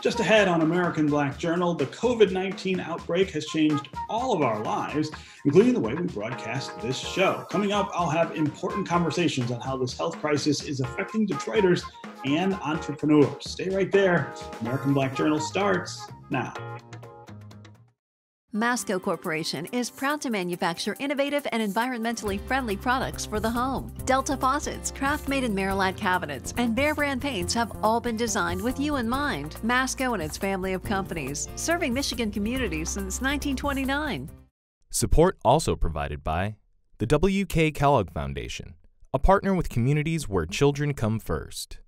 Just ahead on American Black Journal, the COVID-19 outbreak has changed all of our lives, including the way we broadcast this show. Coming up, I'll have important conversations on how this health crisis is affecting Detroiters and entrepreneurs. Stay right there. American Black Journal starts now. Masco Corporation is proud to manufacture innovative and environmentally friendly products for the home. Delta faucets, craft-made in Merillat cabinets, and Behr brand paints have all been designed with you in mind. Masco and its family of companies, serving Michigan communities since 1929. Support also provided by the W.K. Kellogg Foundation, a partner with communities where children come first.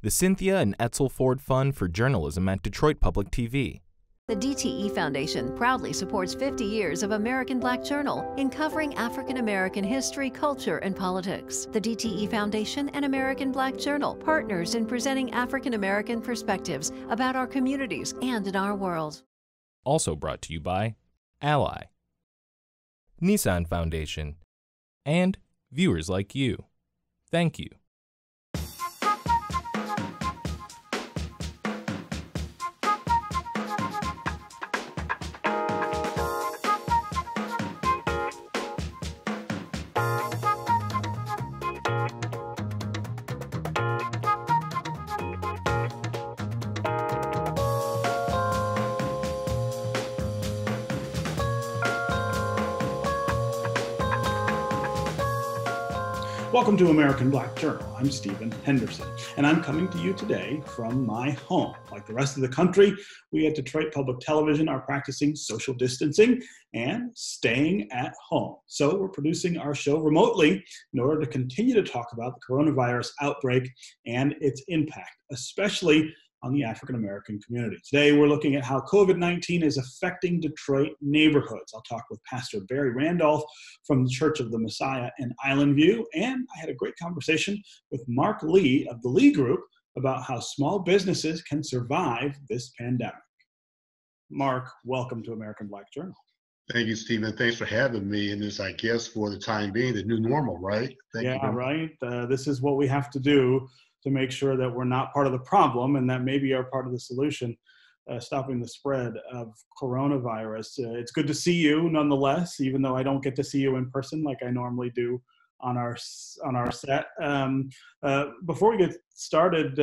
The Cynthia and Etzel Ford Fund for Journalism at Detroit Public TV. The DTE Foundation proudly supports 50 years of American Black Journal in covering African American history, culture, and politics. The DTE Foundation and American Black Journal, partners in presenting African American perspectives about our communities and in our world. Also brought to you by Ally, NISSAN Foundation, and viewers like you. Thank you. Welcome to American Black Journal. I'm Stephen Henderson, and I'm coming to you today from my home. Like the rest of the country, we at Detroit Public Television are practicing social distancing and staying at home. So we're producing our show remotely in order to continue to talk about the coronavirus outbreak and its impact, especially on the African American community. Today, we're looking at how COVID-19 is affecting Detroit neighborhoods. I'll talk with Pastor Barry Randolph from the Church of the Messiah in Island View, and I had a great conversation with Mark Lee of the Lee Group about how small businesses can survive this pandemic. Mark, welcome to American Black Journal. Thank you, Stephen. Thanks for having me in this, I guess, for the time being, the new normal, right? Thank you. Yeah, right. This is what we have to do to make sure that we're not part of the problem and that maybe are part of the solution, stopping the spread of coronavirus. It's good to see you nonetheless, even though I don't get to see you in person like I normally do on our set. Before we get started,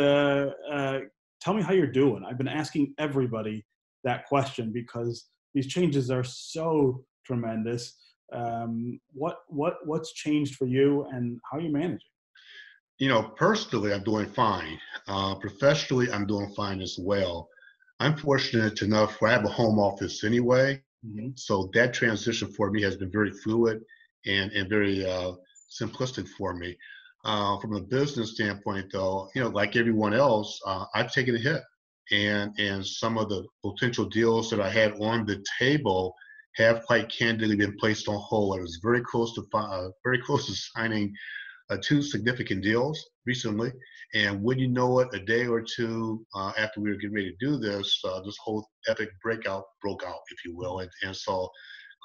tell me how you're doing. I've been asking everybody that question because these changes are so tremendous. What's changed for you and how are you managing? You know, personally, I'm doing fine. Professionally, I'm doing fine as well. I'm fortunate enough where I have a home office anyway. Mm-hmm. So that transition for me has been very fluid and very simplistic for me. From a business standpoint, though, you know, like everyone else, I've taken a hit. And some of the potential deals that I had on the table have quite candidly been placed on hold. I was very close to signing two significant deals recently, and when you know it, a day or two after we were getting ready to do this, this whole epic breakout broke out, if you will. And so,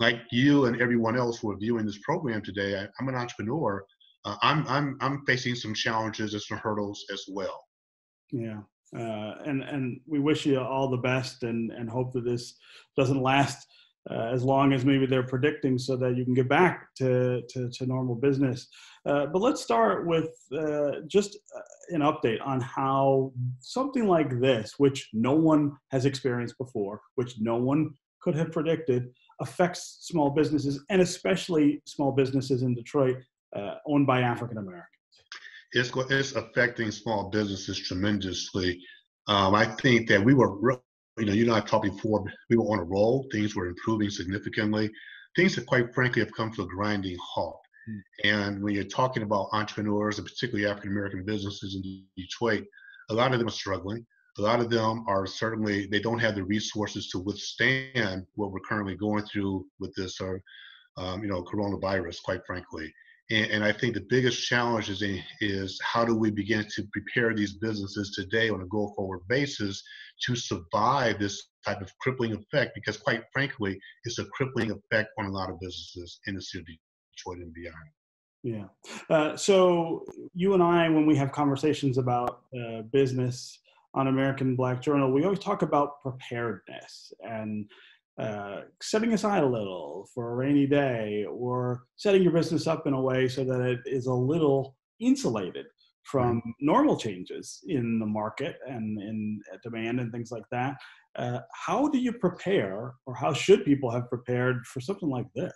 like you and everyone else who are viewing this program today, I'm an entrepreneur. I'm facing some challenges and some hurdles as well. Yeah, and we wish you all the best and hope that this doesn't last as long as maybe they're predicting, so that you can get back to normal business. But let's start with just an update on how something like this, which no one has experienced before, which no one could have predicted, affects small businesses, and especially small businesses in Detroit owned by African Americans. It's affecting small businesses tremendously. I think that we were, you know, I talked before, we were on a roll. Things were improving significantly. Things that, quite frankly, have come to a grinding halt. And when you're talking about entrepreneurs, and particularly African-American businesses in Detroit, a lot of them are struggling. A lot of them are certainly, they don't have the resources to withstand what we're currently going through with this, coronavirus, quite frankly. And I think the biggest challenge is how do we begin to prepare these businesses today on a go-forward basis to survive this type of crippling effect, because quite frankly, it's a crippling effect on a lot of businesses in the city of Detroit and beyond. Yeah. So you and I, when we have conversations about business, on American Black Journal, we always talk about preparedness and setting aside a little for a rainy day, or setting your business up in a way so that it is a little insulated from normal changes in the market and in demand and things like that. How do you prepare, or how should people have prepared for something like this?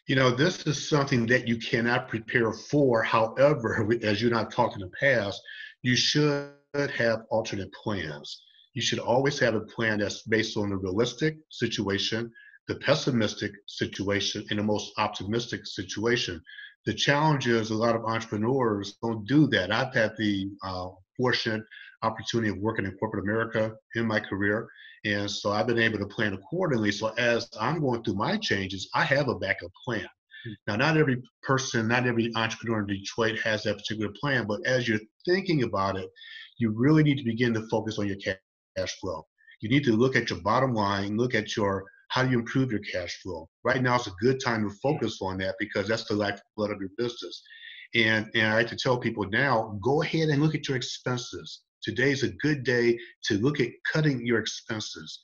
This is something that you cannot prepare for. However, as you and I talked in the past, you should have alternate plans. You should always have a plan that's based on the realistic situation, the pessimistic situation, and the most optimistic situation. The challenge is a lot of entrepreneurs don't do that. I've had the fortunate opportunity of working in corporate America in my career, and so I've been able to plan accordingly. So as I'm going through my changes, I have a backup plan. Now, not every person, not every entrepreneur in Detroit has that particular plan, but as you're thinking about it, you really need to begin to focus on your cash flow. You need to look at your bottom line, look at how do you improve your cash flow. Right now is a good time to focus on that, because that's the lifeblood of your business. And I like to tell people now, go ahead and look at your expenses. Today's a good day to look at cutting your expenses.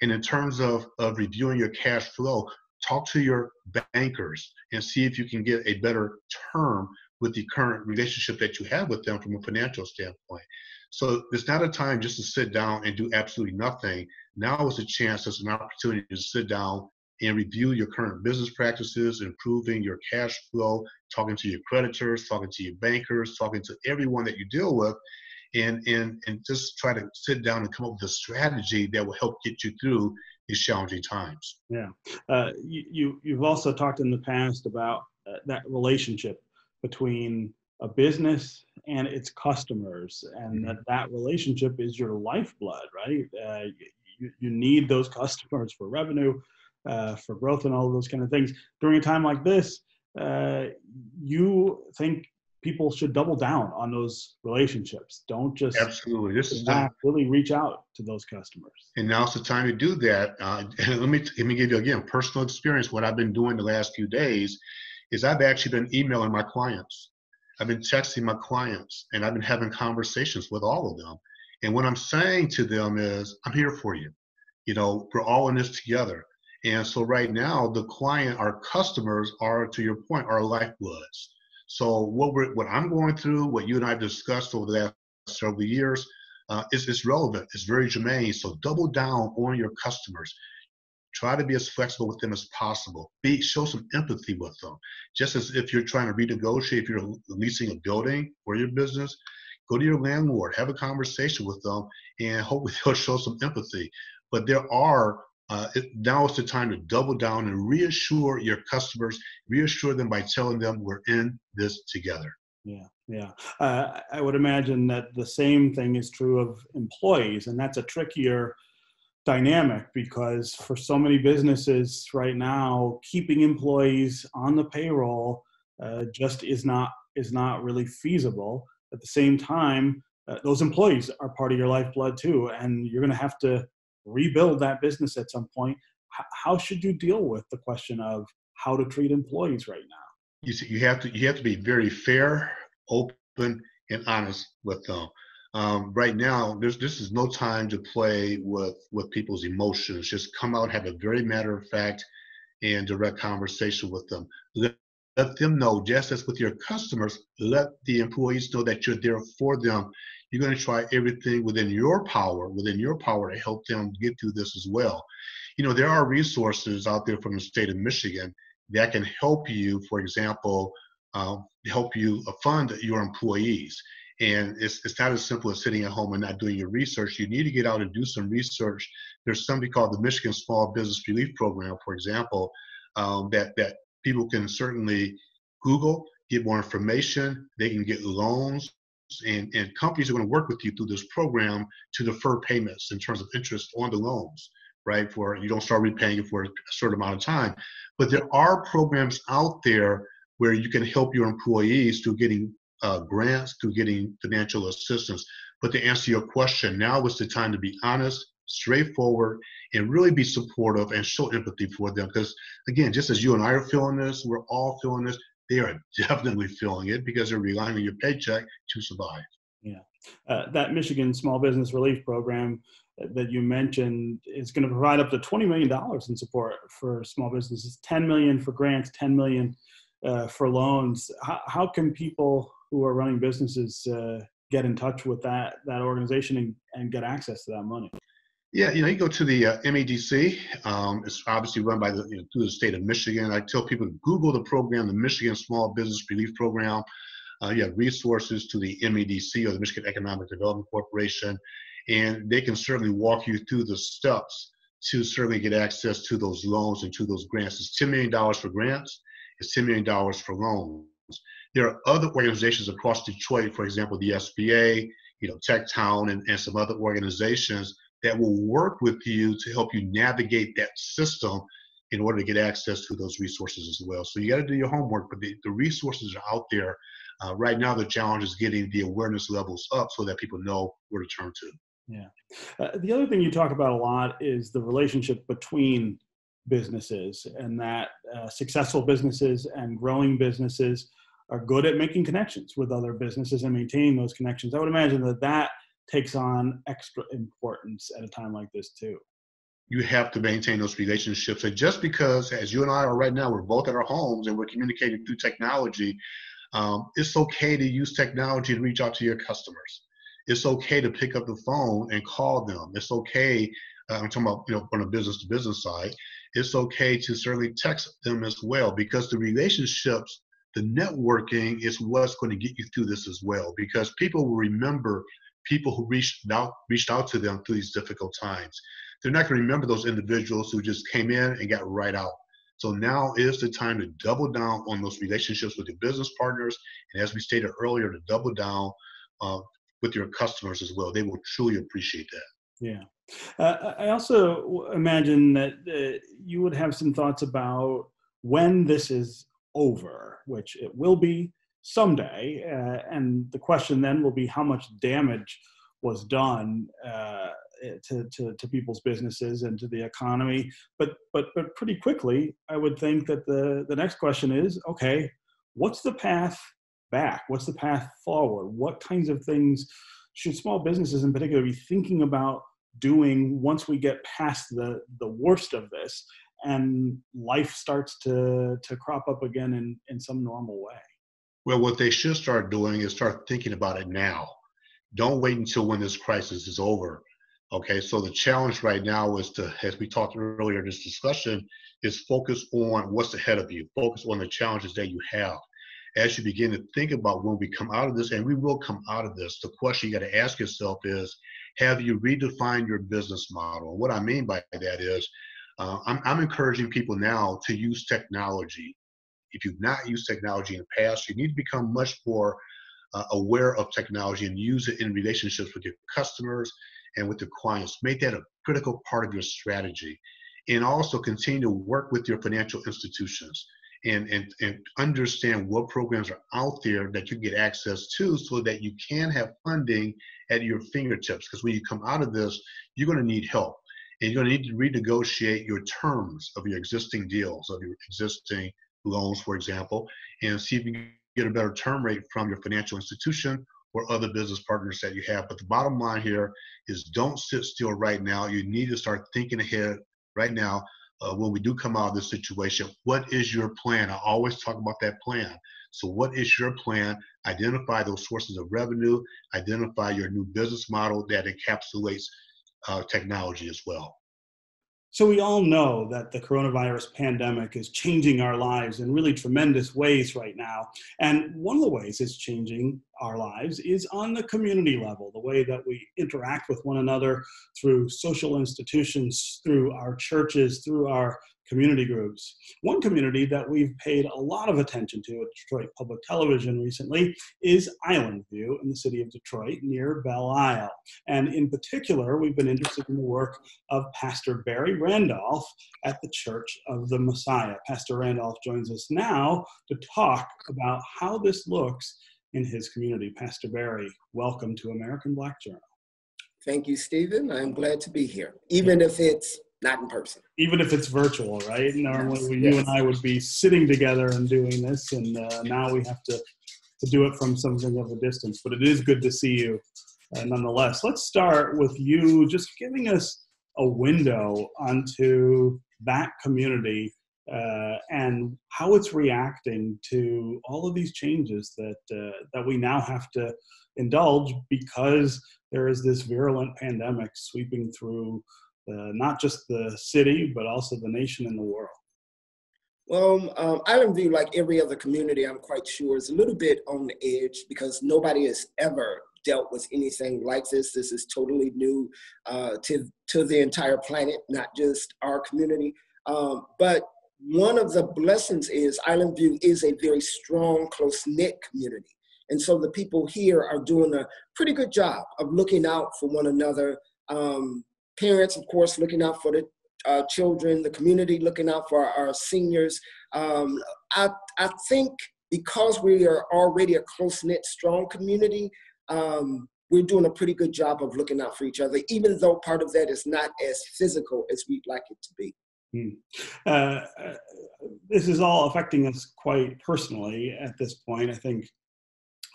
And in terms of reviewing your cash flow, talk to your bankers and see if you can get a better term with the current relationship that you have with them from a financial standpoint. So it's not a time just to sit down and do absolutely nothing. Now is a chance, it's an opportunity to sit down and review your current business practices, improving your cash flow, talking to your creditors, talking to your bankers, talking to everyone that you deal with, and just try to sit down and come up with a strategy that will help get you through these challenging times. Yeah. You've also talked in the past about that relationship between a business and its customers, and that relationship is your lifeblood, right? You need those customers for revenue, for growth, and all of those kind of things. During a time like this, you think people should double down on those relationships. Don't just absolutely. really reach out to those customers. And now's the time to do that. Let me give you again personal experience. What I've been doing the last few days is I've actually been emailing my clients. I've been texting my clients, and I've been having conversations with all of them. And what I'm saying to them is, I'm here for you. We're all in this together. And so right now, our customers are, to your point, our lifebloods. So what I'm going through, what you and I have discussed over the last several years, is relevant. It's very germane. So double down on your customers. Try to be as flexible with them as possible. Show some empathy with them. Just as if you're trying to renegotiate, if you're leasing a building for your business, go to your landlord, have a conversation with them, and hopefully they'll show some empathy. But now is the time to double down and reassure your customers, reassure them by telling them we're in this together. Yeah. I would imagine that the same thing is true of employees, and that's a trickier dynamic, because for so many businesses right now, keeping employees on the payroll just is not really feasible. At the same time, those employees are part of your lifeblood too, and you're going to have to rebuild that business at some point. How should you deal with the question of how to treat employees right now? You have to be very fair, open, and honest with them. Right now, this is no time to play with people's emotions. Just come out, have a very matter of fact and direct conversation with them. Let them know, just as with your customers, let the employees know that you're there for them. You're going to try everything within your power to help them get through this as well. There are resources out there from the state of Michigan that can help you, for example, help you fund your employees. And it's not as simple as sitting at home and not doing your research. You need to get out and do some research. There's something called the Michigan Small Business Relief Program, for example, that people can certainly Google, get more information. They can get loans, and companies are going to work with you through this program to defer payments in terms of interest on the loans, right? For you don't start repaying it for a certain amount of time. But there are programs out there where you can help your employees through getting grants, through getting financial assistance. But to answer your question, now is the time to be honest, straightforward, and really be supportive and show empathy for them. Because again, just as you and I are feeling this, we're all feeling this. They are definitely feeling it because they're relying on your paycheck to survive. Yeah. That Michigan Small Business Relief Program that you mentioned is going to provide up to $20 million in support for small businesses, $10 million for grants, $10 million for loans. How can people who are running businesses get in touch with that organization and get access to that money? Yeah, you go to the MEDC. It's obviously run by through the state of Michigan. I tell people to Google the program, the Michigan Small Business Relief Program. You have resources to the MEDC, or the Michigan Economic Development Corporation, and they can certainly walk you through the steps to certainly get access to those loans and to those grants. It's $10 million for grants. It's $10 million for loans. There are other organizations across Detroit, for example, the SBA, Tech Town, and some other organizations that will work with you to help you navigate that system in order to get access to those resources as well. So you got to do your homework, but the resources are out there. Right now, the challenge is getting the awareness levels up so that people know where to turn to. Yeah. The other thing you talk about a lot is the relationship between businesses, and that successful businesses and growing businesses are good at making connections with other businesses and maintaining those connections. I would imagine that takes on extra importance at a time like this too. You have to maintain those relationships. And just because, as you and I are right now, we're both at our homes and we're communicating through technology, it's okay to use technology to reach out to your customers. It's okay to pick up the phone and call them. It's okay, I'm talking about, on a business to business side, it's okay to certainly text them as well, because the relationships, the networking is what's going to get you through this as well, because people will remember people who reached out to them through these difficult times. They're not going to remember those individuals who just came in and got right out. So now is the time to double down on those relationships with your business partners, and as we stated earlier, to double down with your customers as well. They will truly appreciate that. Yeah. I also imagine that you would have some thoughts about when this is over, which it will be someday. And the question then will be how much damage was done to people's businesses and to the economy. But pretty quickly, I would think that the next question is, okay, what's the path back? What's the path forward? What kinds of things should small businesses in particular be thinking about doing once we get past the worst of this and life starts to crop up again in some normal way? Well, what they should start doing is start thinking about it now. Don't wait until when this crisis is over. Okay, so the challenge right now is to, as we talked earlier in this discussion, is focus on what's ahead of you. Focus on the challenges that you have. As you begin to think about when we come out of this, and we will come out of this, the question you got to ask yourself is, have you redefined your business model? And what I mean by that is, I'm encouraging people now to use technology. If you've not used technology in the past, you need to become much more aware of technology and use it in relationships with your customers and with your clients. Make that a critical part of your strategy. And also continue to work with your financial institutions and understand what programs are out there that you get access to so that you can have funding at your fingertips. Because when you come out of this, you're going to need help. And you're going to need to renegotiate your terms of your existing deals, of your existing loans, for example, and see if you can get a better term rate from your financial institution or other business partners that you have. But the bottom line here is don't sit still right now. You need to start thinking ahead right now. When we do come out of this situation, what is your plan? I always talk about that plan. So what is your plan? Identify those sources of revenue, identify your new business model that encapsulates technology as well. So we all know that the coronavirus pandemic is changing our lives in really tremendous ways right now. And one of the ways it's changing our lives is on the community level, the way that we interact with one another through social institutions, through our churches, through our community groups. One community that we've paid a lot of attention to at Detroit Public Television recently is Island View in the city of Detroit near Belle Isle. And in particular, we've been interested in the work of Pastor Barry Randolph at the Church of the Messiah. Pastor Randolph joins us now to talk about how this looks in his community. Pastor Barry, welcome to American Black Journal. Thank you, Stephen. I'm glad to be here, even if it's not in person. Even if it's virtual, right? Normally, you and I would be sitting together and doing this, and now we have to do it from something of a distance. But it is good to see you nonetheless. Let's start with you just giving us a window onto that community and how it's reacting to all of these changes that we now have to indulge because there is this virulent pandemic sweeping through not just the city, but also the nation and the world. Well, Island View, like every other community, I'm quite sure, is a little bit on the edge because nobody has ever dealt with anything like this. This is totally new to the entire planet, not just our community. But one of the blessings is Island View is a very strong, close-knit community. And so the people here are doing a pretty good job of looking out for one another. Parents, of course, looking out for the children, the community looking out for our seniors. I think because we are already a close-knit, strong community, we're doing a pretty good job of looking out for each other, even though part of that is not as physical as we'd like it to be. This is all affecting us quite personally at this point. I think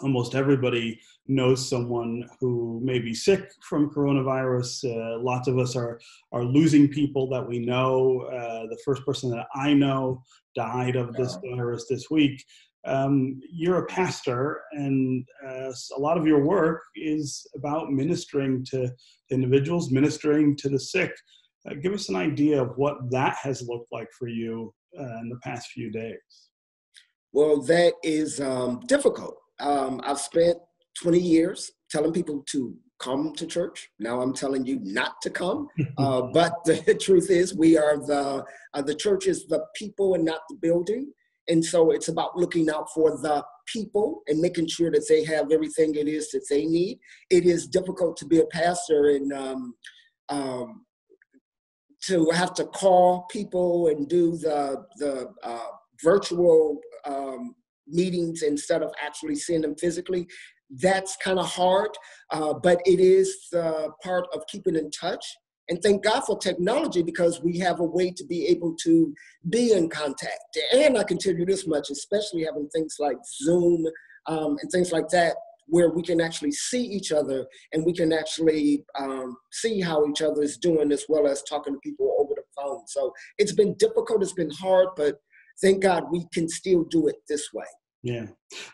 almost everybody knows someone who may be sick from coronavirus. Lots of us are losing people that we know. The first person that I know died of this virus this week. You're a pastor, and a lot of your work is about ministering to individuals, ministering to the sick. Give us an idea of what that has looked like for you in the past few days. Well, that is difficult. I've spent 20 years telling people to come to church. Now I'm telling you not to come. But the truth is we are the church is the people and not the building. And so it's about looking out for the people and making sure that they have everything it is that they need. It is difficult to be a pastor and to have to call people and do the virtual meetings instead of actually seeing them physically. That's kind of hard, but it is part of keeping in touch. And thank God for technology because we have a way to be able to be in contact. And I can tell you this much, especially having things like Zoom and things like that, where we can actually see each other and we can actually see how each other is doing as well as talking to people over the phone. So it's been difficult, it's been hard, but thank God we can still do it this way. Yeah.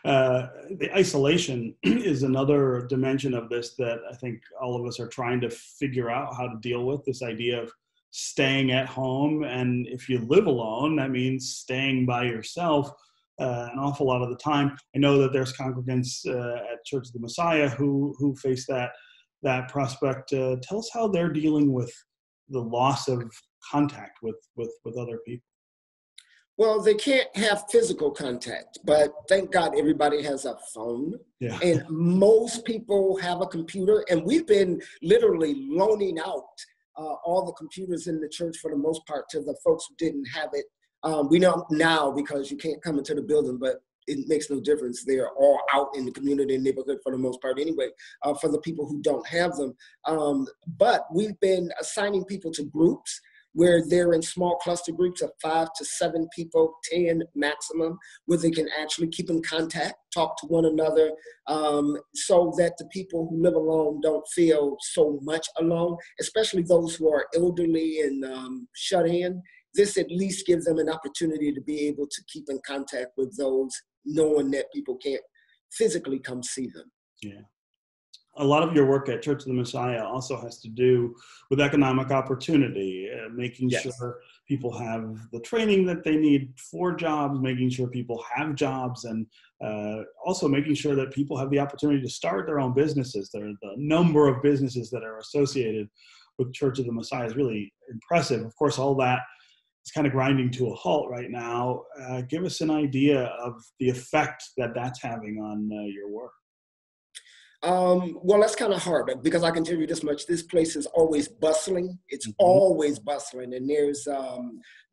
The isolation is another dimension of this that I think all of us are trying to figure out how to deal with, this idea of staying at home. And if you live alone, that means staying by yourself an awful lot of the time. I know that there's congregants at Church of the Messiah who face that prospect. Tell us how they're dealing with the loss of contact with other people. Well, they can't have physical contact, but thank God everybody has a phone. Yeah. And most people have a computer. And we've been literally loaning out all the computers in the church for the most part to the folks who didn't have it. We know now because you can't come into the building, but it makes no difference. They're all out in the community and neighborhood for the most part anyway, for the people who don't have them. But we've been assigning people to groups where they're in small cluster groups of 5 to 7 people, 10 maximum, where they can actually keep in contact, talk to one another, so that the people who live alone don't feel so much alone, especially those who are elderly and shut in. This at least gives them an opportunity to be able to keep in contact with those, knowing that people can't physically come see them. Yeah. A lot of your work at Church of the Messiah also has to do with economic opportunity, making sure people have the training that they need for jobs, making sure people have jobs, and also making sure that people have the opportunity to start their own businesses. The number of businesses that are associated with Church of the Messiah is really impressive. Of course, all that is kind of grinding to a halt right now. Give us an idea of the effect that that's having on your work. Well, that's kind of hard because I can tell you this much. This place is always bustling. It's always bustling. And there's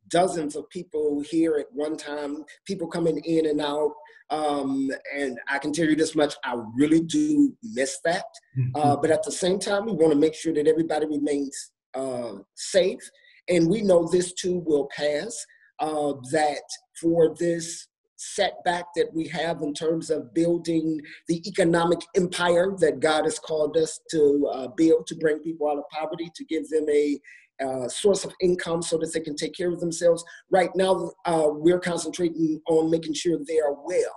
dozens of people here at one time, people coming in and out. And I can tell you this much, I really do miss that. But at the same time, we want to make sure that everybody remains safe. And we know this too will pass, that for this setback that we have in terms of building the economic empire that God has called us to build, to bring people out of poverty, to give them a source of income so that they can take care of themselves. Right now, we're concentrating on making sure they are well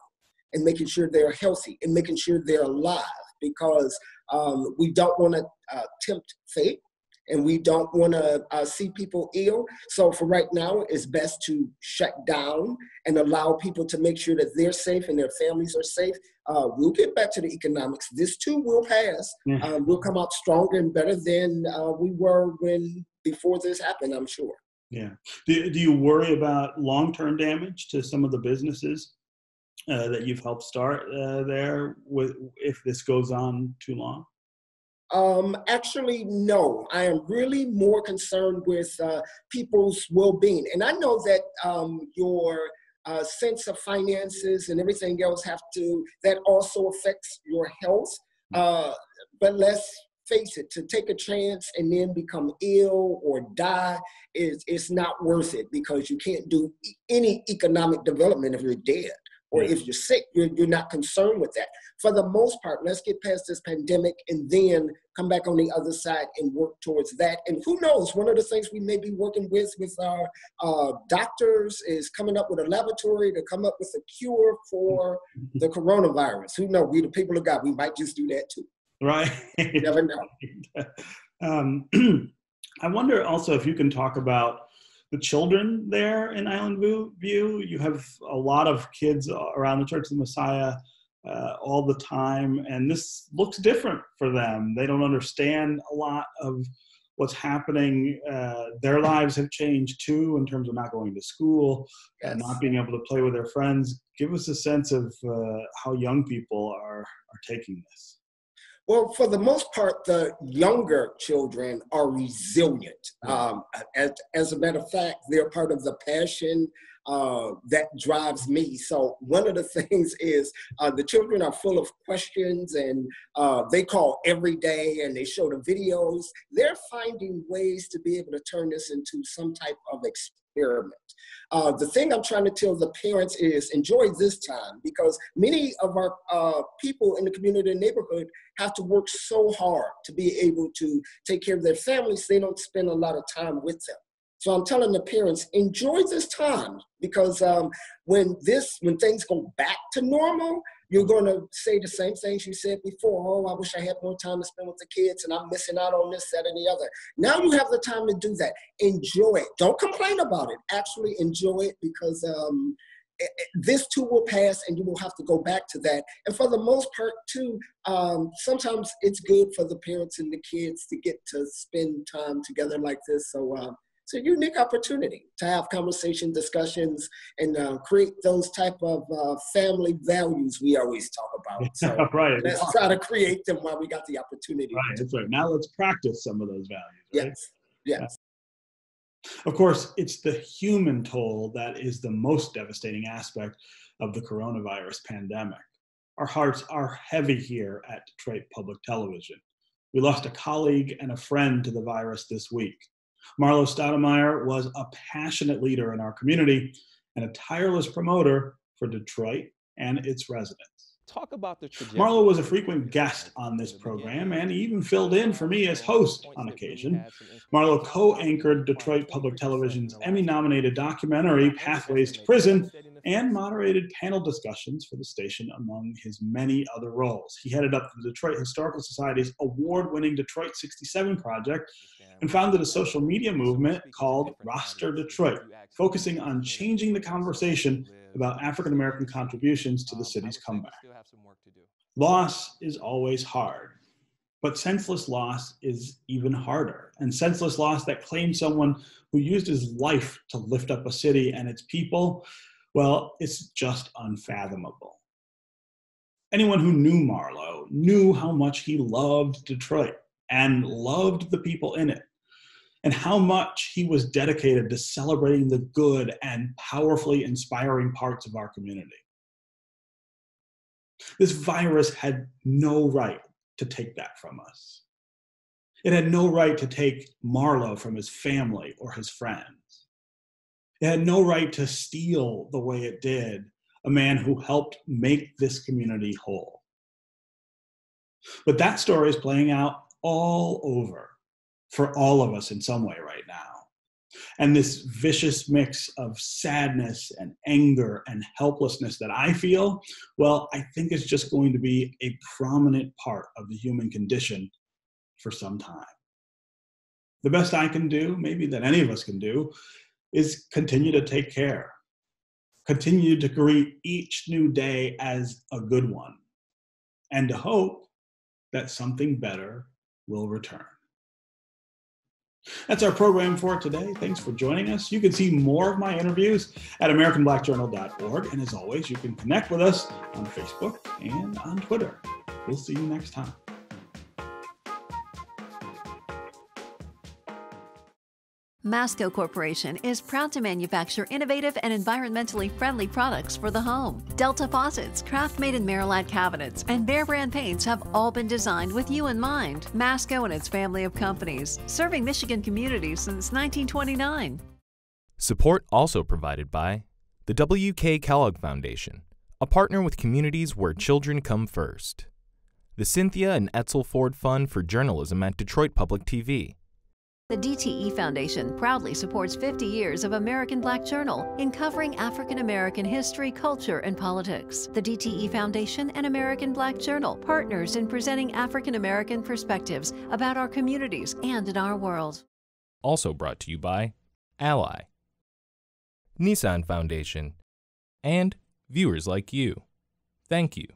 and making sure they're healthy and making sure they're alive, because we don't want to tempt fate. And we don't want to see people ill. So for right now, it's best to shut down and allow people to make sure that they're safe and their families are safe. We'll get back to the economics. This too will pass. We'll come out stronger and better than we were before this happened, I'm sure. Yeah. Do you worry about long-term damage to some of the businesses that you've helped start there if this goes on too long? Actually, no. I am really more concerned with people's well-being. And I know that your sense of finances and everything else that also affects your health. But let's face it, to take a chance and then become ill or die is not worth it, because you can't do any economic development if you're dead. Or if you're sick, you're not concerned with that. For the most part, let's get past this pandemic and then come back on the other side and work towards that. And who knows, one of the things we may be working with our doctors is coming up with a laboratory to come up with a cure for the coronavirus. Who knows, we the people of God, we might just do that too. Right. You never know. I wonder also if you can talk about the children there in Island View. You have a lot of kids around the Church of the Messiah all the time, and this looks different for them. They don't understand a lot of what's happening. Their lives have changed too, in terms of not going to school, and not being able to play with their friends. Give us a sense of how young people are taking this. Well, for the most part, the younger children are resilient. As a matter of fact, they're part of the passion that drives me. So one of the things is the children are full of questions, and they call every day and they show the videos. They're finding ways to be able to turn this into some type of experiment. The thing I'm trying to tell the parents is enjoy this time, because many of our people in the community and neighborhood have to work so hard to be able to take care of their families. They don't spend a lot of time with them. So I'm telling the parents, enjoy this time, because when things go back to normal, you're going to say the same things you said before. Oh, I wish I had more time to spend with the kids, and I'm missing out on this, that, and the other. Now you have the time to do that. Enjoy it. Don't complain about it. Actually enjoy it, because this too will pass, and you will have to go back to that. And for the most part too, sometimes it's good for the parents and the kids to get to spend time together like this. So it's a unique opportunity to have conversation, discussions, and create those type of family values we always talk about. So right. Let's try to create them while we got the opportunity. Right. That's right. Now let's practice some of those values. Right? Yes. Of course, it's the human toll that is the most devastating aspect of the coronavirus pandemic. Our hearts are heavy here at Detroit Public Television. We lost a colleague and a friend to the virus this week. Marlowe Stoudamire was a passionate leader in our community and a tireless promoter for Detroit and its residents. Talk about the trajectory. Marlowe was a frequent guest on this program, and he even filled in for me as host on occasion. Marlowe co-anchored Detroit Public Television's Emmy-nominated documentary, Pathways to Prison, and moderated panel discussions for the station among his many other roles. He headed up the Detroit Historical Society's award-winning Detroit 67 project and founded a social media movement called Roster Detroit, focusing on changing the conversation about African-American contributions to the city's comeback. Loss is always hard, but senseless loss is even harder. And senseless loss that claims someone who used his life to lift up a city and its people, well, it's just unfathomable. Anyone who knew Marlowe knew how much he loved Detroit and loved the people in it, and how much he was dedicated to celebrating the good and powerfully inspiring parts of our community. This virus had no right to take that from us. It had no right to take Marlowe from his family or his friends. It had no right to steal the way it did a man who helped make this community whole. But that story is playing out all over for all of us in some way right now. And this vicious mix of sadness and anger and helplessness that I feel, well, I think it's just going to be a prominent part of the human condition for some time. The best I can do, maybe that any of us can do, is continue to take care. Continue to greet each new day as a good one, and to hope that something better will return. That's our program for today. Thanks for joining us. You can see more of my interviews at AmericanBlackJournal.org. And as always, you can connect with us on Facebook and on Twitter. We'll see you next time. Masco Corporation is proud to manufacture innovative and environmentally friendly products for the home. Delta faucets, craft-made in Marlowe cabinets, and Behr brand paints have all been designed with you in mind. Masco and its family of companies, serving Michigan communities since 1929. Support also provided by the W.K. Kellogg Foundation, a partner with communities where children come first. The Cynthia and Etzel Ford Fund for Journalism at Detroit Public TV. The DTE Foundation proudly supports 50 years of American Black Journal in covering African American history, culture, and politics. The DTE Foundation and American Black Journal, partners in presenting African American perspectives about our communities and in our world. Also brought to you by Ally, NISSAN Foundation, and viewers like you. Thank you.